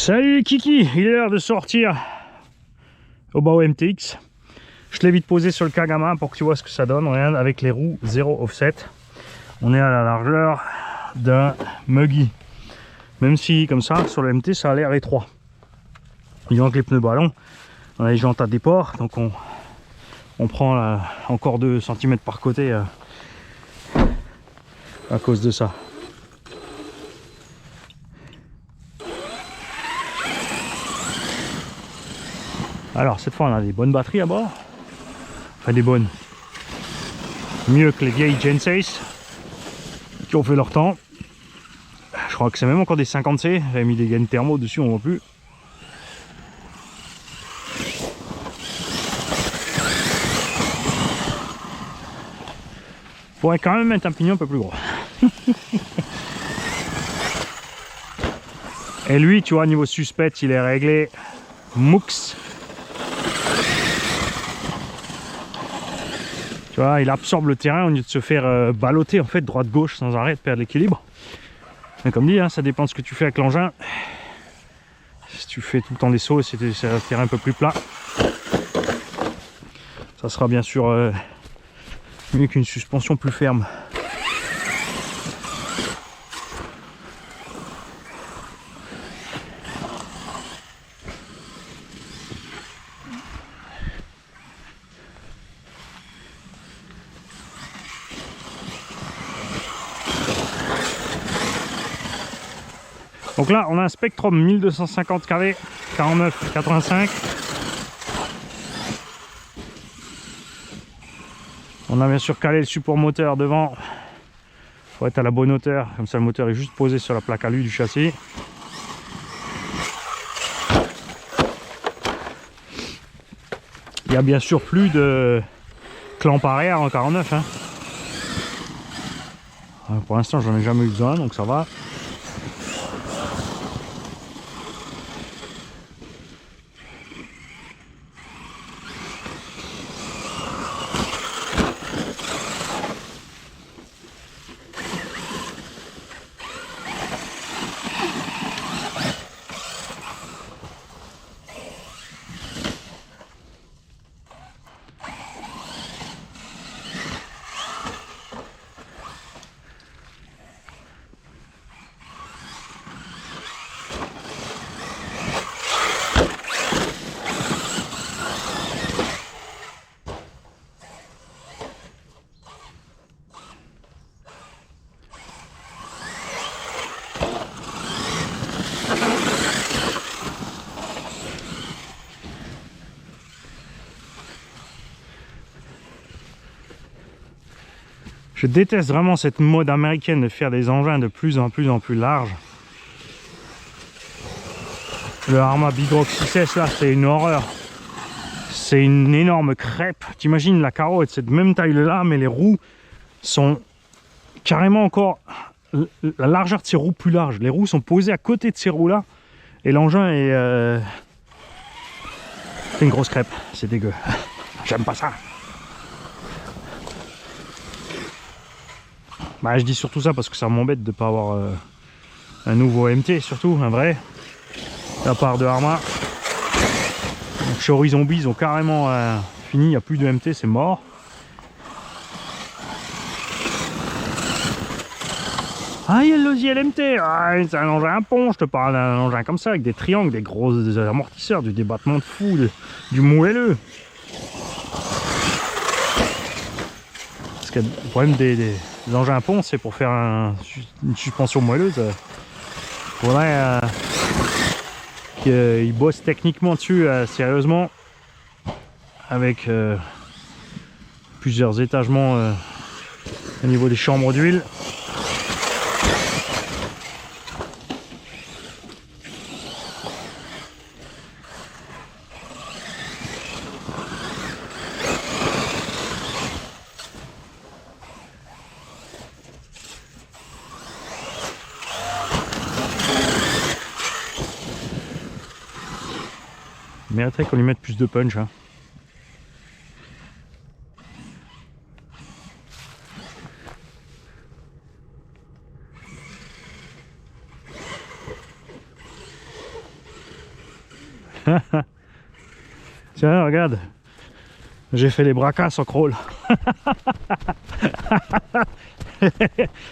Salut les kiki, il est l'heure de sortir au Bao MTX. Je l'ai vite posé sur le Kagama pour que tu vois ce que ça donne. Regarde, avec les roues 0 offset. On est à la largeur d'un Muggy. Même si comme ça, sur le MT, ça a l'air étroit. Disons que les pneus ballons, on a les jantes à déport, donc on prend encore 2 cm par côté à cause de ça. Alors cette fois on a des bonnes batteries à bord, enfin des bonnes, mieux que les vieilles Gen 6 qui ont fait leur temps. Je crois que c'est même encore des 50C, j'avais mis des gaines thermo dessus, on voit plus. Faudrait quand même mettre un pignon un peu plus gros. Et lui tu vois, niveau suspect il est réglé Mux. Tu vois, il absorbe le terrain au lieu de se faire balloter en fait droite-gauche sans arrêt, de perdre l'équilibre. Mais comme dit, hein, ça dépend de ce que tu fais avec l'engin. Si tu fais tout le temps des sauts, c'est un terrain un peu plus plat. Ça sera bien sûr mieux qu'une suspension plus ferme. Donc là, on a un Spectrum 1250 kV, 49, 85. On a bien sûr calé le support moteur devant pour être à la bonne hauteur. Comme ça, le moteur est juste posé sur la plaque alu du châssis. Il n'y a bien sûr plus de clamp arrière en 49. Hein. Pour l'instant, j'en ai jamais eu besoin, donc ça va. Je déteste vraiment cette mode américaine de faire des engins de plus en plus larges. Le Arrma Big Rock 6S là, c'est une horreur. C'est une énorme crêpe. T'imagines la carreau est de cette même taille là, mais les roues sont carrément encore la largeur de ces roues plus large. Les roues sont posées à côté de ces roues là et l'engin est c'est une grosse crêpe. C'est dégueu. J'aime pas ça. Bah, je dis surtout ça parce que ça m'embête de ne pas avoir un nouveau MT, surtout un vrai, de la part de Arrma. Donc, chez Horizon B, ils ont carrément fini, il n'y a plus de MT, c'est mort. Ah, il y a le Losi LMT, ah, c'est un engin à pont, je te parle d'un engin comme ça, avec des triangles, des gros amortisseurs, du débattement de fou, du moelleux. Parce que le problème des engins à pont, c'est pour faire une suspension moelleuse. Il faudrait qu'ils bossent techniquement dessus sérieusement, avec plusieurs étagements au niveau des chambres d'huile. Mériterait qu'on lui mette plus de punch. Hein. Tiens, regarde. J'ai fait les bracasses en crawl.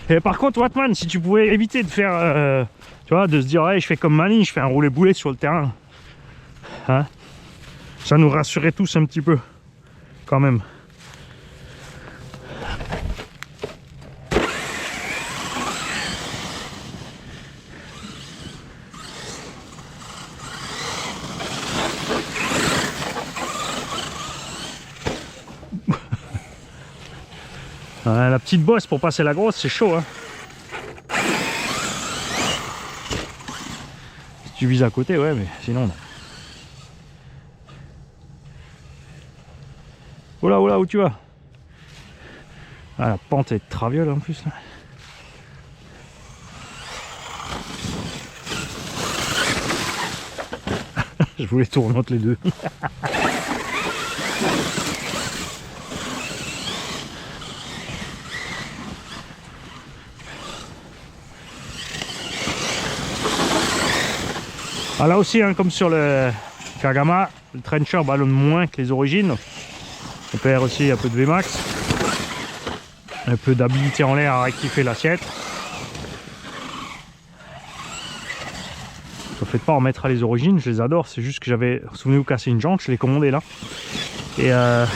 Et par contre, Wattman, si tu pouvais éviter de faire, tu vois, de se dire, hey, je fais comme Mani, je fais un roulé-boulet sur le terrain. Hein, ça nous rassurait tous un petit peu, quand même. La petite bosse pour passer la grosse, c'est chaud, hein. Si tu vises à côté, ouais, mais sinon non. Oh là, où tu vas? Ah, la pente est traviole en plus là. Je voulais tourner entre les deux. Ah, là aussi, hein, comme sur le Kagama, le trencher ballonne moins que les origines. On perd aussi un peu de Vmax, un peu d'habilité en l'air à rectifier l'assiette. Ne faites pas en mettre à les origines, je les adore. C'est juste que j'avais, souvenez-vous, cassé une jante, je l'ai commandé là. Et je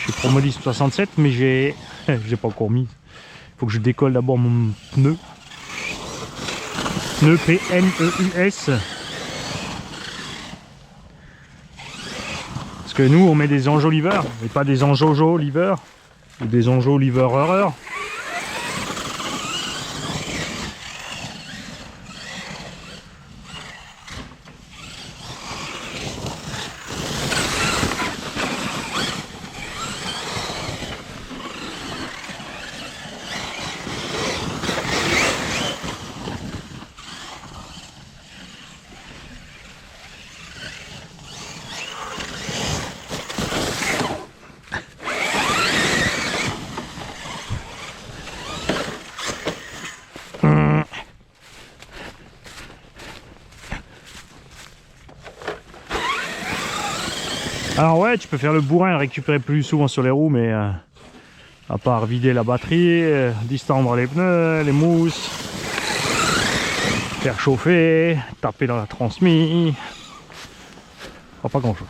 suis Pro Modiste 67, mais j'ai pas encore mis. Il faut que je décolle d'abord mon pneu. Pneu PNEUS. Parce que nous on met des enjoliveurs et pas des enjoliveurs ou des enjoliveurs. Alors ouais, tu peux faire le bourrin et le récupérer plus souvent sur les roues, mais à part vider la batterie, distendre les pneus, les mousses, faire chauffer, taper dans la transmission, pas grand chose.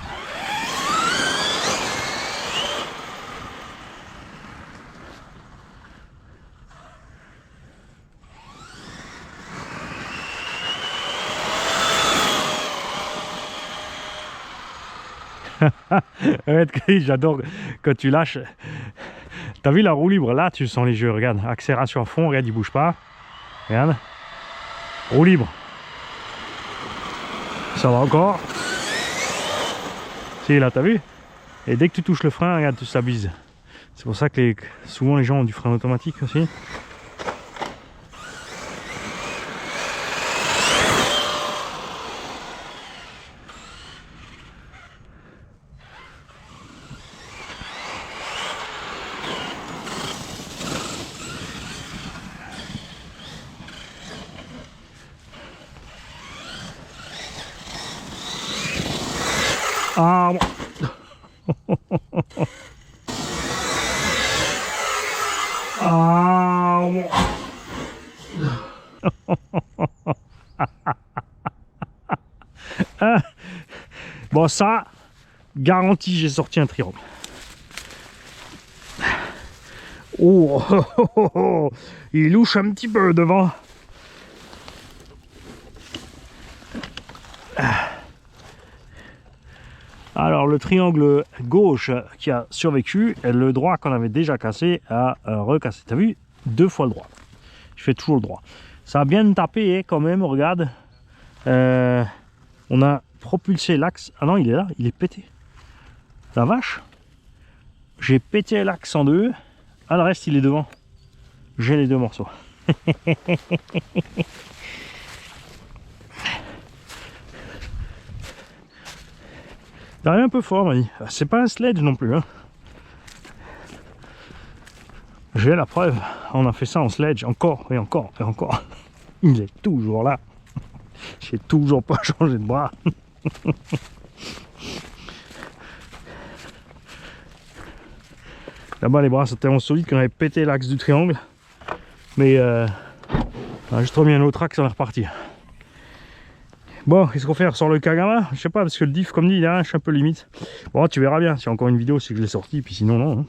J'adore quand tu lâches. T'as vu la roue libre là, tu sens les jeux, regarde, accélération à fond, regarde, il bouge pas. Regarde. Roue libre. Ça va encore. Si là, t'as vu? Et dès que tu touches le frein, regarde, tu stabilises. C'est pour ça que souvent les gens ont du frein automatique aussi. Ah bon. Ah bon. Bon, ça, garantie, j'ai sorti un triangle. Oh, oh, oh, oh, il louche un petit peu devant. Alors le triangle gauche qui a survécu, le droit qu'on avait déjà cassé a recassé. T'as vu? 2 fois le droit. Je fais toujours le droit. Ça a bien tapé quand même, regarde. On a propulsé l'axe. Ah non, il est là, il est pété. La vache. J'ai pété l'axe en deux. Ah, le reste il est devant. J'ai les 2 morceaux. T'as un peu fort, Mani. C'est pas un sledge non plus. Hein. J'ai la preuve. On a fait ça en sledge encore et encore et encore. Il est toujours là. J'ai toujours pas changé de bras. Là-bas les bras sont tellement solides qu'on avait pété l'axe du triangle. Mais on a juste remis un autre axe, on est reparti. Bon, qu'est-ce qu'on fait? On sort le Kagama? Je sais pas, parce que le diff, comme dit, il est un peu limite. Bon, tu verras bien. Si y a encore une vidéo, c'est que je l'ai sorti, puis sinon, non. Hein.